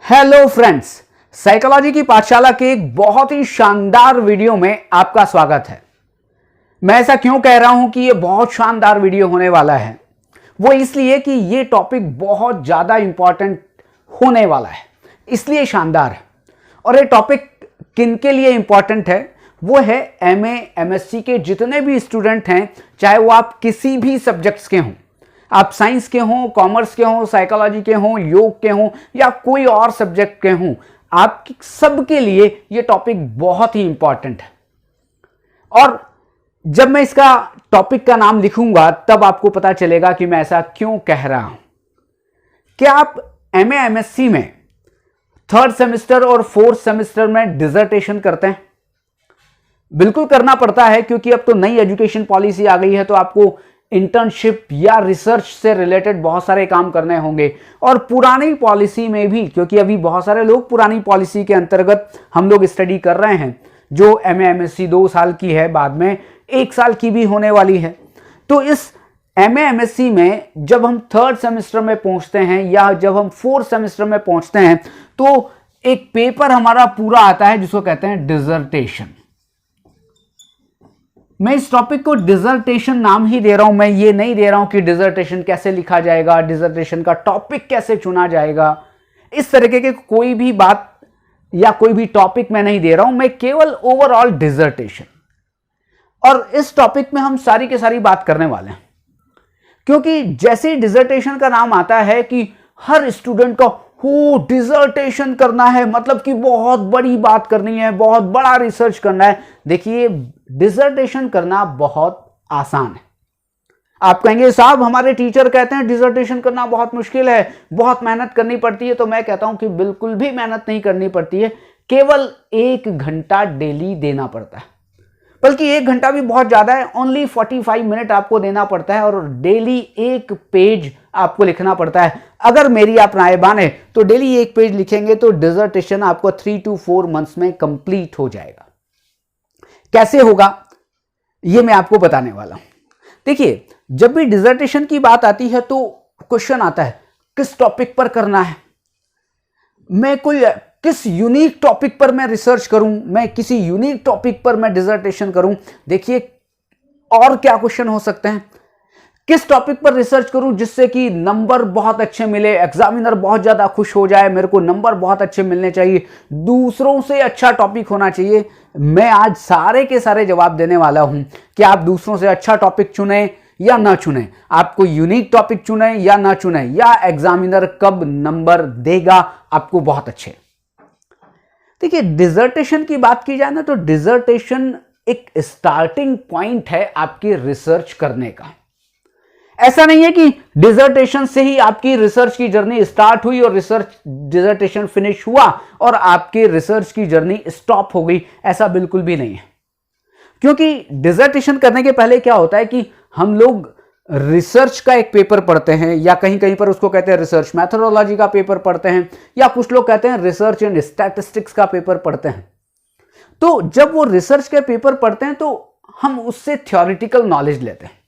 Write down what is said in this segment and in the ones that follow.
Hello friends, psychology की पाठशाला के एक बहुत ही शानदार वीडियो में आपका स्वागत है। मैं ऐसा क्यों कह रहा हूं कि यह बहुत शानदार वीडियो होने वाला है? वो इसलिए कि यह टॉपिक बहुत ज्यादा इंपॉर्टेंट होने वाला है, इसलिए शानदार है। और ये टॉपिक किन के लिए इंपॉर्टेंट है? वो है एमए एमएससी के जितने भी स्टूडेंट हैं, चाहे वो आप किसी भी सब्जेक्ट्स के हों, आप साइंस के हों, कॉमर्स के हों, साइकोलॉजी के हों, योग के हों या कोई और सब्जेक्ट के हों, आप सबके लिए ये टॉपिक बहुत ही इंपॉर्टेंट है। और जब मैं इसका टॉपिक का नाम लिखूंगा तब आपको पता चलेगा कि मैं ऐसा क्यों कह रहा हूं। क्या आप एमए एमएससी में थर्ड सेमेस्टर और फोर्थ सेमेस्टर में डिसर्टेशन करते हैं? बिल्कुल करना पड़ता है, क्योंकि अब तो नई एजुकेशन पॉलिसी आ गई है, तो आपको इंटर्नशिप या रिसर्च से रिलेटेड बहुत सारे काम करने होंगे। और पुरानी पॉलिसी में भी, क्योंकि अभी बहुत सारे लोग पुरानी पॉलिसी के अंतर्गत हम लोग स्टडी कर रहे हैं, जो एमए एमएससी 2 साल की है, बाद में 1 साल की भी होने वाली है। तो इस एमए एमएससी में जब हम थर्ड सेमेस्टर में पहुंचते हैं या जब हम फोर्थ सेमेस्टर में पहुंचते हैं, तो एक पेपर हमारा पूरा आता है जिसको कहते हैं डिसर्टेशन। मैं इस टॉपिक को डिसर्टेशन नाम ही दे रहा हूं, मैं ये नहीं दे रहा हूं कि डिसर्टेशन कैसे लिखा जाएगा, डिसर्टेशन का टॉपिक कैसे चुना जाएगा, इस तरीके के कोई भी बात या कोई भी टॉपिक मैं नहीं दे रहा हूं। मैं केवल ओवरऑल डिसर्टेशन, और इस टॉपिक में हम सारी की सारी बात करने वाले हैं। क्योंकि जैसे ही डिसर्टेशन का नाम आता है कि हर स्टूडेंट को डिसर्टेशन करना है, मतलब कि बहुत बड़ी बात करनी है, बहुत बड़ा रिसर्च करना है। देखिए, डिसर्टेशन करना बहुत आसान है। आप कहेंगे साहब हमारे टीचर कहते हैं डिसर्टेशन करना बहुत मुश्किल है, बहुत मेहनत करनी पड़ती है। तो मैं कहता हूं कि बिल्कुल भी मेहनत नहीं करनी पड़ती है, केवल 1 घंटा डेली देना पड़ता है। बल्कि 1 घंटा भी बहुत ज्यादा है, ओनली 45 मिनट आपको देना पड़ता है, और डेली 1 पेज आपको लिखना पड़ता है। अगर मेरी आप राय माने तो डेली 1 पेज लिखेंगे तो डिसर्टेशन आपको 3 to 4 मंथ्स में कंप्लीट हो जाएगा। कैसे होगा ये मैं आपको बताने वाला हूं। देखिए, जब भी डिसर्टेशन की बात आती है तो क्वेश्चन आता है किस टॉपिक पर करना है, मैं कोई किस यूनिक टॉपिक पर मैं रिसर्च करूं, मैं किसी यूनिक टॉपिक पर मैं डिसर्टेशन करूं। देखिए, और क्या क्वेश्चन हो सकते हैं, किस टॉपिक पर रिसर्च करूं जिससे कि नंबर बहुत अच्छे मिले, एग्जामिनर बहुत ज्यादा खुश हो जाए, मेरे को नंबर बहुत अच्छे मिलने चाहिए, दूसरों से अच्छा टॉपिक होना चाहिए। मैं आज सारे के सारे जवाब देने वाला हूं कि आप दूसरों से अच्छा टॉपिक चुने या ना चुने, आपको यूनिक टॉपिक चुने या ना चुने, या एग्जामिनर कब नंबर देगा आपको बहुत अच्छे। देखिए, डिसर्टेशन की बात की जाए ना, तो डिसर्टेशन एक स्टार्टिंग पॉइंट है आपकी रिसर्च करने का। ऐसा नहीं है कि डिसर्टेशन से ही आपकी रिसर्च की जर्नी स्टार्ट हुई और डिसर्टेशन फिनिश हुआ और आपकी रिसर्च की जर्नी स्टॉप हो गई, ऐसा बिल्कुल भी नहीं है। क्योंकि डिसर्टेशन करने के पहले क्या होता है कि हम लोग रिसर्च का एक पेपर पढ़ते हैं, या कहीं कहीं पर उसको कहते हैं रिसर्च मैथोडोलॉजी का पेपर पढ़ते हैं, या कुछ लोग कहते हैं रिसर्च एंड स्टैटिस्टिक्स का पेपर पढ़ते हैं। तो जब वो रिसर्च के पेपर पढ़ते हैं तो हम उससे थ्योरेटिकल नॉलेज लेते हैं।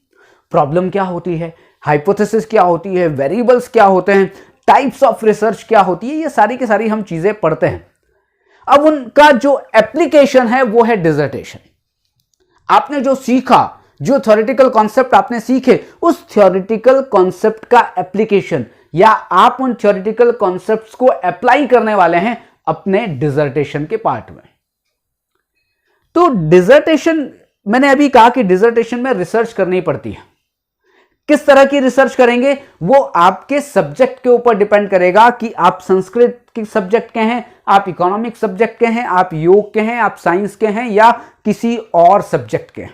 प्रॉब्लम क्या होती है, हाइपोथेसिस क्या होती है, वेरिएबल्स क्या होते हैं, टाइप्स ऑफ रिसर्च क्या होती है, ये सारी की सारी हम चीजें पढ़ते हैं। अब उनका जो एप्लीकेशन है वो है डिसर्टेशन। आपने जो सीखा, जो थ्योरेटिकल कॉन्सेप्ट आपने सीखे, उस थ्योरेटिकल कॉन्सेप्ट का एप्लीकेशन, या आप उन थ्योरेटिकल कॉन्सेप्ट्स को अप्लाई करने वाले हैं अपने डिसर्टेशन के पार्ट में। तो डिसर्टेशन, मैंने अभी कहा कि डिसर्टेशन में रिसर्च करनी पड़ती है। किस तरह की रिसर्च करेंगे वो आपके सब्जेक्ट के ऊपर डिपेंड करेगा कि आप संस्कृत के सब्जेक्ट के हैं, आप इकोनॉमिक सब्जेक्ट के हैं, आप योग के हैं, आप साइंस के हैं, या किसी और सब्जेक्ट के हैं।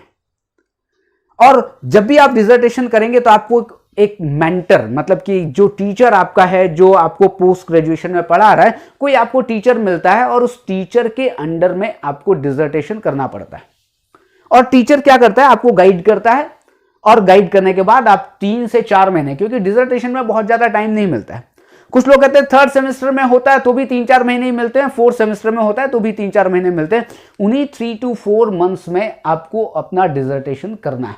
और जब भी आप डिसर्टेशन करेंगे तो आपको एक मेंटर, मतलब कि जो टीचर आपका है, जो आपको पोस्ट ग्रेजुएशन में पढ़ा रहा है, कोई आपको टीचर मिलता है और उस टीचर के अंडर में आपको डिसर्टेशन करना पड़ता है। और टीचर क्या करता है, आपको गाइड करता है, और गाइड करने के बाद आप 3 से 4 महीने, क्योंकि डिसर्टेशन में बहुत ज्यादा टाइम नहीं मिलता है। कुछ लोग कहते हैं थर्ड सेमेस्टर में होता है तो भी 3-4 महीने ही मिलते हैं, फोर्थ सेमेस्टर में होता है तो भी 3-4 महीने मिलते हैं। उन्हीं 3 to 4 मंथ्स में आपको अपना डिसर्टेशन करना है।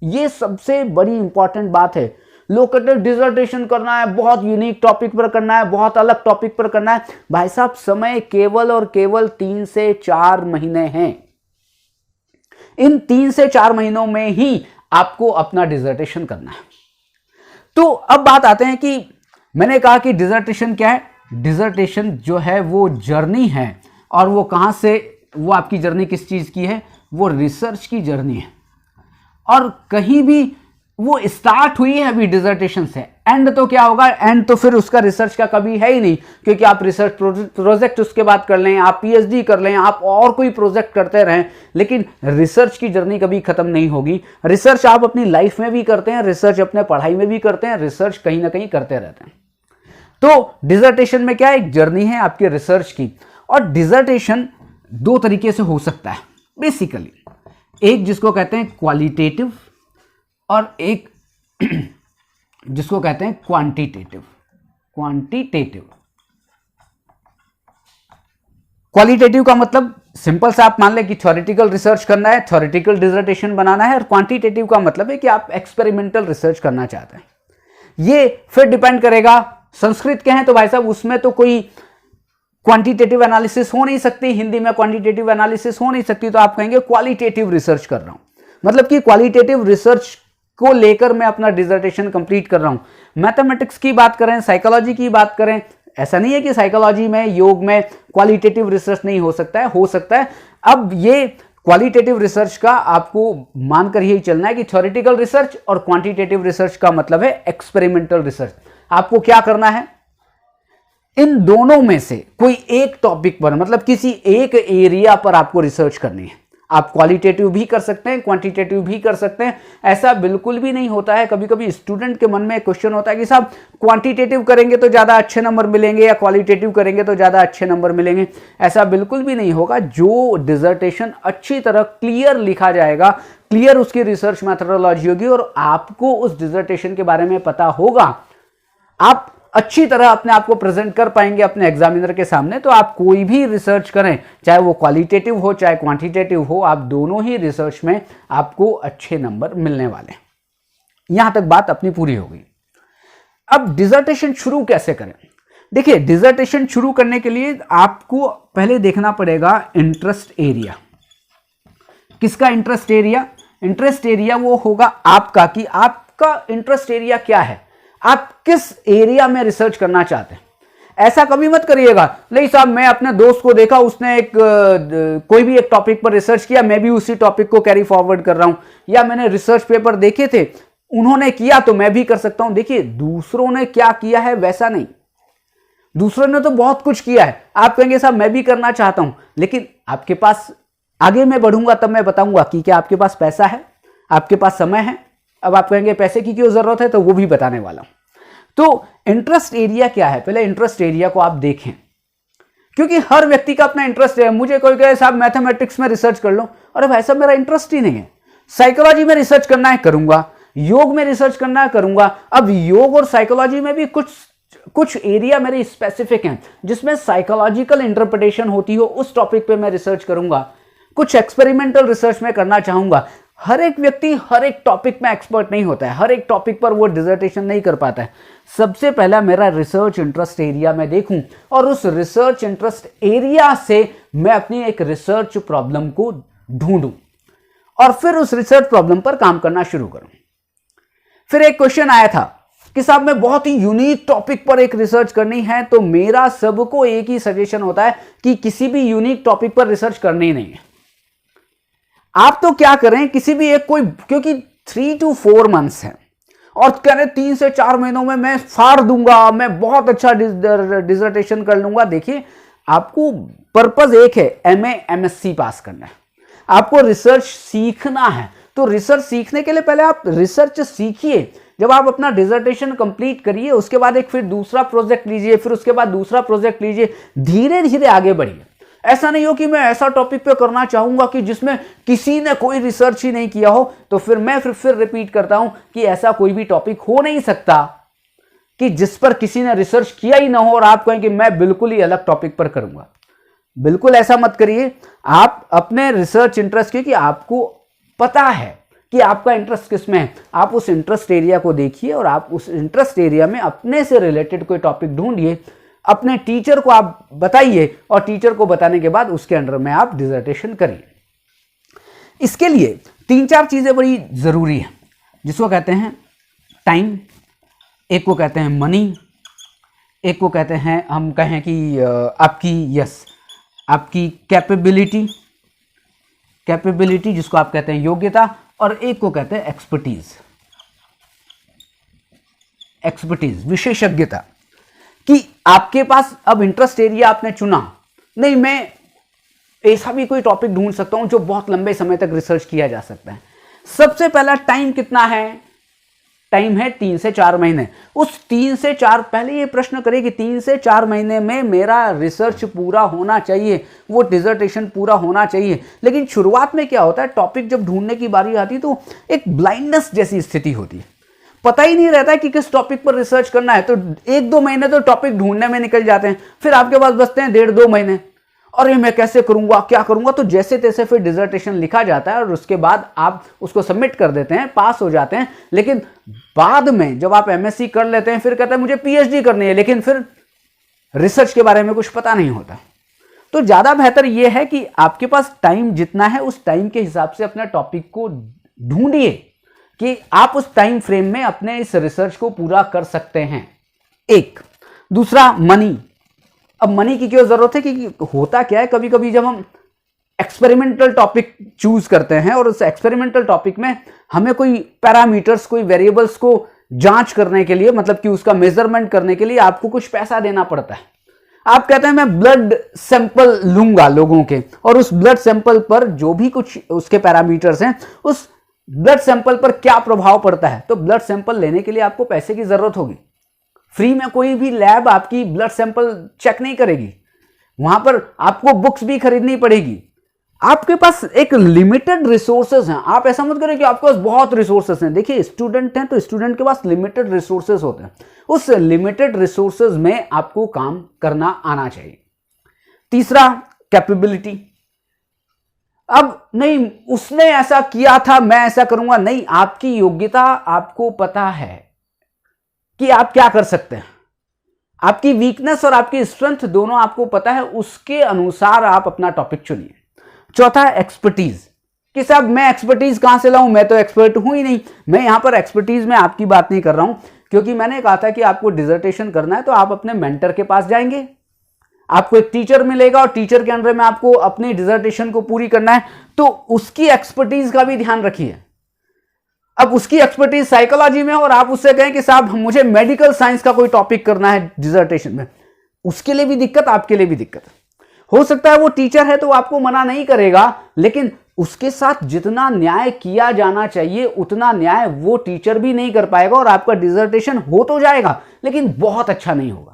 ये सबसे बड़ी इंपॉर्टेंट बात है। लोग कहते हैं डिसर्टेशन करना है, बहुत यूनिक टॉपिक पर करना है, बहुत अलग टॉपिक पर करना है। भाई साहब, समय केवल और केवल 3 से 4 महीने हैं। इन 3 से 4 महीनों में ही आपको अपना डिसर्टेशन करना है। तो अब बात आते हैं कि मैंने कहा कि डिसर्टेशन क्या है। डिसर्टेशन जो है वो जर्नी है, और वो कहां से, वो आपकी जर्नी किस चीज की है, वो रिसर्च की जर्नी है। और कहीं भी वो स्टार्ट हुई है अभी डिसर्टेशन से, एंड तो क्या होगा, एंड तो फिर उसका रिसर्च का कभी है ही नहीं, क्योंकि आप रिसर्च प्रोजेक्ट उसके बाद कर लें, आप पीएचडी कर लें, आप और कोई प्रोजेक्ट करते रहें, लेकिन रिसर्च की जर्नी कभी खत्म नहीं होगी। रिसर्च आप अपनी लाइफ में भी करते हैं, रिसर्च अपने पढ़ाई में भी करते हैं, रिसर्च कहीं ना कहीं करते रहते हैं। तो डिसर्टेशन में क्या, एक जर्नी है आपके रिसर्च की। और डिसर्टेशन 2 तरीके से हो सकता है बेसिकली, एक जिसको कहते हैं क्वालिटेटिव और एक जिसको कहते हैं क्वांटिटेटिव। क्वालिटेटिव का मतलब सिंपल से आप मान लें कि थ्योरेटिकल रिसर्च करना है, थ्योरेटिकल डिसर्टेशन बनाना है, और क्वांटिटेटिव का मतलब है कि आप एक्सपेरिमेंटल रिसर्च करना चाहते हैं। ये फिर डिपेंड करेगा, संस्कृत के हैं तो भाई साहब उसमें तो कोई क्वांटिटेटिव एनालिसिस हो नहीं सकती, हिंदी में क्वांटिटेटिव एनालिसिस हो नहीं सकती, तो आप कहेंगे क्वालिटेटिव रिसर्च कर रहा हूं, मतलब कि क्वालिटेटिव रिसर्च को लेकर मैं अपना डिसर्टेशन कंप्लीट कर रहा हूं। मैथमेटिक्स की बात करें, साइकोलॉजी की बात करें, ऐसा नहीं है कि साइकोलॉजी में, योग में क्वालिटेटिव रिसर्च नहीं हो सकता है, हो सकता है। अब ये क्वालिटेटिव रिसर्च का आपको मानकर यही चलना है कि थ्योरेटिकल रिसर्च और क्वांटिटेटिव रिसर्च का मतलब है एक्सपेरिमेंटल रिसर्च। आपको क्या करना है, इन दोनों में से कोई एक टॉपिक पर, मतलब किसी एक एरिया पर आपको रिसर्च करनी है। आप क्वालिटेटिव भी कर सकते हैं, क्वांटिटेटिव भी कर सकते हैं। ऐसा बिल्कुल भी नहीं होता है, कभी कभी स्टूडेंट के मन में क्वेश्चन होता है कि साहब क्वांटिटेटिव करेंगे तो ज्यादा अच्छे नंबर मिलेंगे या क्वालिटेटिव करेंगे तो ज्यादा अच्छे नंबर मिलेंगे। ऐसा बिल्कुल भी नहीं होगा। जो डिसर्टेशन अच्छी तरह क्लियर लिखा जाएगा, क्लियर उसकी रिसर्च मैथोडोलॉजी होगी और आपको उस डिसर्टेशन के बारे में पता होगा, आप अच्छी तरह अपने आप को प्रेजेंट कर पाएंगे अपने एग्जामिनर के सामने, तो आप कोई भी रिसर्च करें, चाहे वो क्वालिटेटिव हो चाहे क्वांटिटेटिव हो, आप दोनों ही रिसर्च में आपको अच्छे नंबर मिलने वाले हैं। यहां तक बात अपनी पूरी हो गई। अब डिसर्टेशन शुरू कैसे करें? देखिए, डिसर्टेशन शुरू करने के लिए आपको पहले देखना पड़ेगा इंटरेस्ट एरिया। किसका इंटरेस्ट एरिया? इंटरेस्ट एरिया वो होगा आपका, कि आपका इंटरेस्ट एरिया क्या है, आप किस एरिया में रिसर्च करना चाहते हैं। ऐसा कभी मत करिएगा, नहीं साहब मैं अपने दोस्त को देखा, उसने कोई भी एक टॉपिक पर रिसर्च किया, मैं भी उसी टॉपिक को कैरी फॉरवर्ड कर रहा हूं, या मैंने रिसर्च पेपर देखे थे, उन्होंने किया तो मैं भी कर सकता हूं। देखिए, दूसरों ने क्या किया है वैसा नहीं, दूसरों ने तो बहुत कुछ किया है। आप कहेंगे साहब मैं भी करना चाहता हूं, लेकिन आपके पास, आगे मैं बढ़ूंगा तब मैं बताऊंगा कि क्या आपके पास पैसा है, आपके पास समय है। अब आप कहेंगे पैसे की क्यों जरूरत है, तो वो भी बताने वाला हूं। तो इंटरेस्ट एरिया क्या है, पहले इंटरेस्ट एरिया को आप देखें, क्योंकि हर व्यक्ति का अपना इंटरेस्ट है। मुझे कोई कहे साहब मैथमेटिक्स में रिसर्च कर लो, अरे भाई साहब मेरा इंटरेस्ट ही नहीं है। साइकोलॉजी में रिसर्च करना है करूंगा, योग में रिसर्च करना है करूंगा। अब योग और साइकोलॉजी में भी कुछ एरिया मेरे स्पेसिफिक हैं जिसमें साइकोलॉजिकल इंटरप्रिटेशन होती हो, उस टॉपिक पे मैं रिसर्च करूंगा। कुछ एक्सपेरिमेंटल रिसर्च में करना चाहूंगा। हर एक व्यक्ति हर एक टॉपिक में एक्सपर्ट नहीं होता है, हर एक टॉपिक पर वो डिसर्टेशन नहीं कर पाता है। सबसे पहला मेरा रिसर्च इंटरेस्ट एरिया में देखूं, और उस रिसर्च इंटरेस्ट एरिया से मैं अपनी एक रिसर्च प्रॉब्लम को ढूंढूं, और फिर उस रिसर्च प्रॉब्लम पर काम करना शुरू करूं। फिर एक क्वेश्चन आया था कि साहब मैं बहुत ही यूनिक टॉपिक पर एक रिसर्च करनी है, तो मेरा सबको एक ही सजेशन होता है कि किसी भी यूनिक टॉपिक पर रिसर्च करनी नहीं है। आप तो क्या करें, किसी भी एक कोई, क्योंकि 3 to 4 मंथ्स है और कह रहे 3 से 4 महीनों में मैं फाड़ दूंगा, मैं बहुत अच्छा डिसर्टेशन कर लूंगा। देखिए, आपको पर्पस एक है, MA MSc पास करना है, आपको रिसर्च सीखना है। तो रिसर्च सीखने के लिए पहले आप रिसर्च सीखिए। जब आप अपना डिसर्टेशन कंप्लीट करिए, उसके बाद एक फिर दूसरा प्रोजेक्ट लीजिए, फिर उसके बाद दूसरा प्रोजेक्ट लीजिए, धीरे धीरे आगे बढ़िए। ऐसा नहीं हो कि मैं ऐसा टॉपिक पे करना चाहूंगा कि जिसमें किसी ने कोई रिसर्च ही नहीं किया हो, तो फिर मैं फिर रिपीट करता हूं कि ऐसा कोई भी टॉपिक हो नहीं सकता कि जिस पर किसी ने रिसर्च किया ही ना हो और आप कहें कि मैं बिल्कुल ही अलग टॉपिक पर करूंगा। बिल्कुल ऐसा मत करिए। आप अपने रिसर्च इंटरेस्ट की, कि आपको पता है कि आपका इंटरेस्ट किस में है, आप उस इंटरेस्ट एरिया को देखिए और आप उस इंटरेस्ट एरिया में अपने से रिलेटेड कोई टॉपिक ढूंढिए, अपने टीचर को आप बताइए और टीचर को बताने के बाद उसके अंडर में आप डिसर्टेशन करिए। इसके लिए 3-4 चीजें बड़ी जरूरी है, जिसको कहते हैं टाइम, एक को कहते हैं मनी, एक को कहते हैं हम कहें कि आपकी कैपेबिलिटी जिसको आप कहते हैं योग्यता, और एक को कहते हैं एक्सपर्टीज विशेषज्ञता, कि आपके पास अब इंटरेस्ट एरिया आपने चुना, नहीं मैं ऐसा भी कोई टॉपिक ढूंढ सकता हूं जो बहुत लंबे समय तक रिसर्च किया जा सकता है। सबसे पहला टाइम कितना है, टाइम है 3 से 4 महीने। उस 3 से 4 पहले ये प्रश्न करें कि 3 से 4 महीने में मेरा रिसर्च पूरा होना चाहिए, वो डिसर्टेशन पूरा होना चाहिए। लेकिन शुरुआत में क्या होता है, टॉपिक जब ढूंढने की बारी आती है तो एक ब्लाइंडनेस जैसी स्थिति होती है, पता ही नहीं रहता है कि किस टॉपिक पर रिसर्च करना है, तो 1-2 महीने तो टॉपिक ढूंढने में निकल जाते हैं, फिर आपके पास बचते हैं 1.5-2 महीने, अरे मैं कैसे करूंगा, क्या करूंगा, तो जैसे तैसे फिर डिसर्टेशन लिखा जाता है और उसके बाद आप उसको सबमिट कर देते हैं, पास हो जाते हैं। लेकिन बाद में जब आप एमएससी कर लेते हैं, फिर कहते हैं मुझे पीएचडी करनी है, लेकिन फिर रिसर्च के बारे में कुछ पता नहीं होता। तो ज्यादा बेहतर यह है कि आपके पास टाइम जितना है उस टाइम के हिसाब से अपने टॉपिक को ढूंढिए कि आप उस टाइम फ्रेम में अपने इस रिसर्च को पूरा कर सकते हैं। एक दूसरा मनी। अब मनी की क्यों जरूरत है, क्योंकि होता क्या है, कभी कभी जब हम एक्सपेरिमेंटल टॉपिक चूज करते हैं और उस एक्सपेरिमेंटल टॉपिक में हमें कोई पैरामीटर्स, कोई वेरिएबल्स को जांच करने के लिए, मतलब कि उसका मेजरमेंट करने के लिए आपको कुछ पैसा देना पड़ता है। आप कहते हैं मैं ब्लड सैंपल लूंगा लोगों के, और उस ब्लड सैंपल पर जो भी कुछ उसके पैरामीटर्स हैं, उस ब्लड सैंपल पर क्या प्रभाव पड़ता है, तो ब्लड सैंपल लेने के लिए आपको पैसे की जरूरत होगी। फ्री में कोई भी लैब आपकी ब्लड सैंपल चेक नहीं करेगी, वहां पर आपको बुक्स भी खरीदनी पड़ेगी। आपके पास एक लिमिटेड रिसोर्सेज हैं। आप ऐसा मत करें कि आपके पास बहुत रिसोर्सेज हैं। देखिए स्टूडेंट हैं तो स्टूडेंट के पास लिमिटेड रिसोर्सेज होते हैं, उस लिमिटेड रिसोर्सेज में आपको काम करना आना चाहिए। तीसरा कैपेबिलिटी। अब नहीं उसने ऐसा किया था मैं ऐसा करूंगा, नहीं, आपकी योग्यता आपको पता है कि आप क्या कर सकते हैं, आपकी वीकनेस और आपकी स्ट्रेंथ दोनों आपको पता है, उसके अनुसार आप अपना टॉपिक चुनिए। चौथा है एक्सपर्टीज, कि साहब मैं एक्सपर्टीज कहां से लाऊं, मैं तो एक्सपर्ट हूं ही नहीं। मैं यहां पर एक्सपर्टीज में आपकी बात नहीं कर रहा हूं, क्योंकि मैंने कहा था कि आपको डिसर्टेशन करना है तो आप अपने मेंटर के पास जाएंगे, आपको एक टीचर मिलेगा और टीचर के अंडर में आपको अपनी डिसर्टेशन को पूरी करना है, तो उसकी एक्सपर्टीज का भी ध्यान रखिए। अब उसकी एक्सपर्टीज साइकोलॉजी में और आप उससे कहें कि साहब मुझे मेडिकल साइंस का कोई टॉपिक करना है डिसर्टेशन में, उसके लिए भी दिक्कत, आपके लिए भी दिक्कत। हो सकता है वो टीचर है तो आपको मना नहीं करेगा, लेकिन उसके साथ जितना न्याय किया जाना चाहिए उतना न्याय वो टीचर भी नहीं कर पाएगा, और आपका डिसर्टेशन हो तो जाएगा लेकिन बहुत अच्छा नहीं होगा।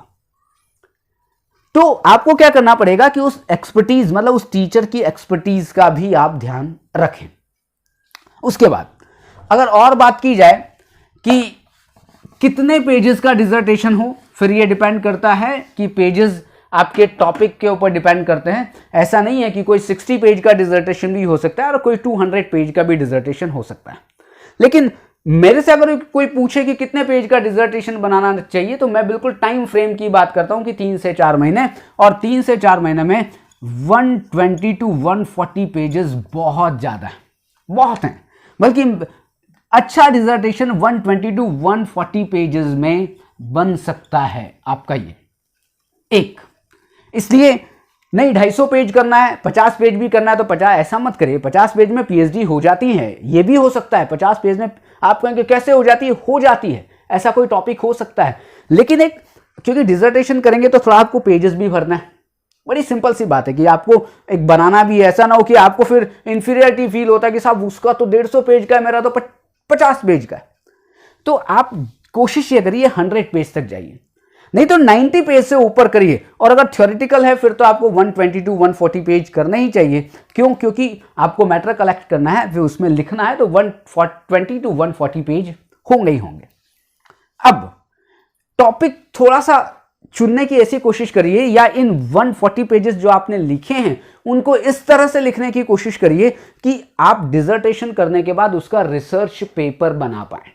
तो आपको क्या करना पड़ेगा कि उस एक्सपर्टीज, मतलब उस टीचर की एक्सपर्टीज का भी आप ध्यान रखें। उसके बाद अगर और बात की जाए कि कितने पेजेस का डिसर्टेशन हो, फिर ये डिपेंड करता है कि पेजेस आपके टॉपिक के ऊपर डिपेंड करते हैं। ऐसा नहीं है कि कोई 60 पेज का डिसर्टेशन भी हो सकता है और कोई 200 पेज का भी डिसर्टेशन हो सकता है। लेकिन मेरे से अगर कोई पूछे कि कितने पेज का डिसर्टेशन बनाना चाहिए, तो मैं बिल्कुल टाइम फ्रेम की बात करता हूं कि 3 से 4 महीने, और 3 से 4 महीने में 120 to 140 पेजेस बहुत ज्यादा है, बहुत हैं। बल्कि अच्छा डिसर्टेशन 120 to 140 पेजेस में बन सकता है आपका ये एक। इसलिए नहीं 250 पेज करना है, 50 पेज भी करना है तो 50, ऐसा मत करिए। 50 पेज में पीएचडी हो जाती है, ये भी हो सकता है। 50 पेज में आप कहेंगे कैसे हो जाती है, हो जाती है, ऐसा कोई टॉपिक हो सकता है। लेकिन एक, क्योंकि डिसर्टेशन करेंगे तो थोड़ा आपको पेजेस भी भरना है। बड़ी सिंपल सी बात है कि आपको एक बनाना भी है, ऐसा ना हो कि आपको फिर इंफीरियरिटी फील होता है कि साहब उसका तो 150 पेज का है, मेरा तो 50 पेज का है। तो आप कोशिश ये करिए 100 पेज तक जाइए, नहीं तो 90 पेज से ऊपर करिए। और अगर थ्योरेटिकल है फिर तो आपको 120 to 140 पेज करने ही चाहिए। क्यों? क्योंकि आपको मैटर कलेक्ट करना है, फिर उसमें लिखना है, तो 120 to 140 पेज होंगे ही होंगे। अब टॉपिक थोड़ा सा चुनने की ऐसी कोशिश करिए, या इन 140 पेजेस जो आपने लिखे हैं उनको इस तरह से लिखने की कोशिश करिए कि आप डिसर्टेशन करने के बाद उसका रिसर्च पेपर बना पाए।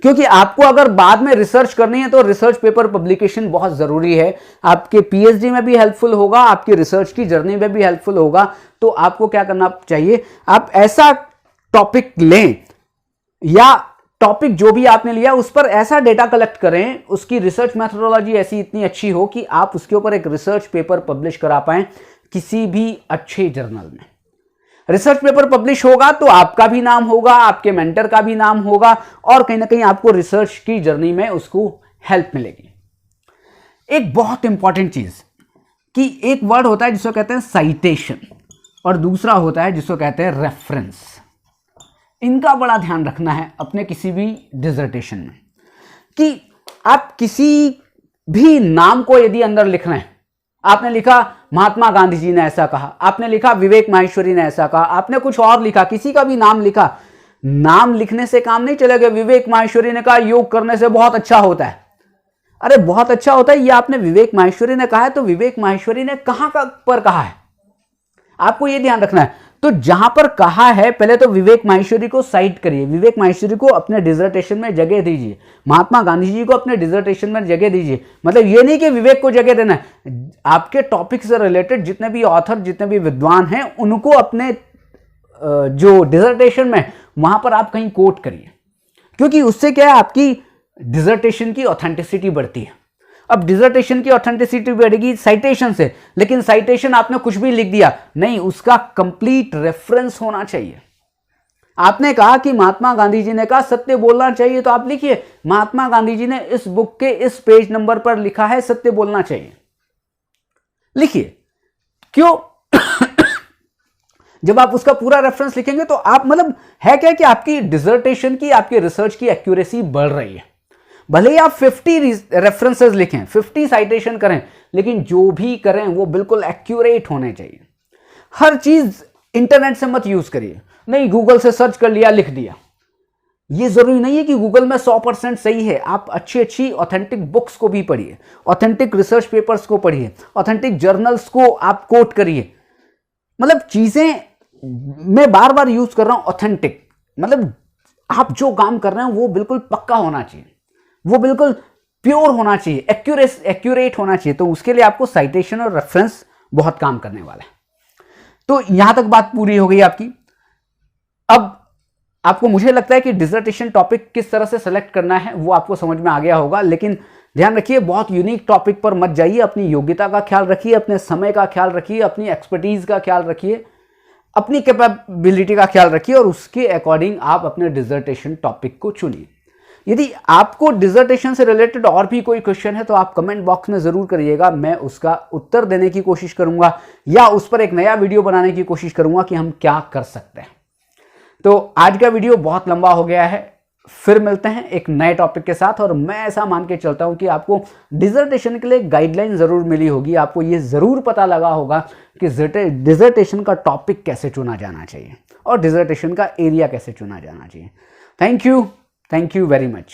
क्योंकि आपको अगर बाद में रिसर्च करनी है तो रिसर्च पेपर पब्लिकेशन बहुत जरूरी है। आपके पीएचडी में भी हेल्पफुल होगा, आपकी रिसर्च की जर्नी में भी हेल्पफुल होगा। तो आपको क्या करना चाहिए, आप ऐसा टॉपिक लें या टॉपिक जो भी आपने लिया उस पर ऐसा डेटा कलेक्ट करें, उसकी रिसर्च मेथोडोलॉजी ऐसी इतनी अच्छी हो कि आप उसके ऊपर एक रिसर्च पेपर पब्लिश करा पाएं किसी भी अच्छे जर्नल में। रिसर्च पेपर पब्लिश होगा तो आपका भी नाम होगा, आपके मेंटर का भी नाम होगा, और कहीं ना कहीं आपको रिसर्च की जर्नी में उसको हेल्प मिलेगी। एक बहुत इंपॉर्टेंट चीज कि एक वर्ड होता है जिसको कहते हैं साइटेशन, और दूसरा होता है जिसको कहते हैं रेफरेंस। इनका बड़ा ध्यान रखना है अपने किसी भी डिसर्टेशन में, कि आप किसी भी नाम को यदि अंदर लिख रहे हैं, आपने लिखा महात्मा गांधी जी ने ऐसा कहा, आपने लिखा विवेक माहेश्वरी ने ऐसा कहा, आपने कुछ और लिखा, किसी का भी नाम लिखा, नाम लिखने से काम नहीं चलेगा। विवेक माहेश्वरी ने कहा योग करने से बहुत अच्छा होता है, अरे बहुत अच्छा होता है ये आपने विवेक माहेश्वरी ने कहा है, तो विवेक माहेश्वरी ने कहां पर कहा है, आपको यह ध्यान रखना है। तो जहां पर कहा है पहले तो विवेक माहेश्वरी को साइट करिए, विवेक माहेश्वरी को अपने डिसर्टेशन में जगह दीजिए, महात्मा गांधी जी को अपने डिसर्टेशन में जगह दीजिए। मतलब ये नहीं कि विवेक को जगह देना है, आपके टॉपिक से रिलेटेड जितने भी ऑथर, जितने भी विद्वान हैं, उनको अपने जो डिसर्टेशन में वहां पर आप कहीं कोट करिए, क्योंकि उससे क्या है, आपकी डिसर्टेशन की ऑथेंटिसिटी बढ़ती है। अब डिसर्टेशन की ऑथेंटिसिटी बढ़ेगी साइटेशन से, लेकिन साइटेशन आपने कुछ भी लिख दिया नहीं, उसका कंप्लीट रेफरेंस होना चाहिए। आपने कहा कि महात्मा गांधी जी ने कहा सत्य बोलना चाहिए, तो आप लिखिए महात्मा गांधी जी ने इस बुक के इस पेज नंबर पर लिखा है सत्य बोलना चाहिए, लिखिए। क्यों? जब आप उसका पूरा रेफरेंस लिखेंगे तो आप, मतलब है क्या कि आपकी डिसर्टेशन की, आपकी रिसर्च की एक्यूरेसी बढ़ रही है। भले ही आप 50 रेफरेंसेस लिखें, 50 साइटेशन करें, लेकिन जो भी करें वो बिल्कुल एक्यूरेट होने चाहिए। हर चीज इंटरनेट से मत यूज करिए, नहीं गूगल से सर्च कर लिया लिख दिया, ये जरूरी नहीं है कि गूगल में 100% सही है। आप अच्छी अच्छी ऑथेंटिक बुक्स को भी पढ़िए, ऑथेंटिक रिसर्च पेपर्स को पढ़िए, ऑथेंटिक जर्नल्स को आप कोट करिए। मतलब चीजें मैं बार बार यूज कर रहा हूं, ऑथेंटिक, मतलब आप जो काम कर रहे हैं वो बिल्कुल पक्का होना चाहिए, वो बिल्कुल प्योर होना चाहिए, एक्यूरेट होना चाहिए। तो उसके लिए आपको साइटेशन और रेफरेंस बहुत काम करने वाला है। तो यहां तक बात पूरी हो गई आपकी। अब आपको, मुझे लगता है कि डिसर्टेशन टॉपिक किस तरह से सेलेक्ट करना है वो आपको समझ में आ गया होगा, लेकिन ध्यान रखिए बहुत यूनिक टॉपिक पर मत जाइए। अपनी योग्यता का ख्याल रखिए, अपने समय का ख्याल रखिए, अपनी एक्सपर्टीज का ख्याल रखिए, अपनी कैपेबिलिटी का ख्याल रखिए, और उसके अकॉर्डिंग आप अपने डिसर्टेशन टॉपिक को चुनिए। यदि आपको डिसर्टेशन से रिलेटेड और भी कोई क्वेश्चन है तो आप कमेंट बॉक्स में जरूर करिएगा, मैं उसका उत्तर देने की कोशिश करूंगा, या उस पर एक नया वीडियो बनाने की कोशिश करूंगा कि हम क्या कर सकते हैं। तो आज का वीडियो बहुत लंबा हो गया है, फिर मिलते हैं एक नए टॉपिक के साथ। और मैं ऐसा मान के चलता हूं कि आपको डिसर्टेशन के लिए गाइडलाइन जरूर मिली होगी, आपको यह जरूर पता लगा होगा कि डिसर्टेशन का टॉपिक कैसे चुना जाना चाहिए और डिसर्टेशन का एरिया कैसे चुना जाना चाहिए। Thank you very much.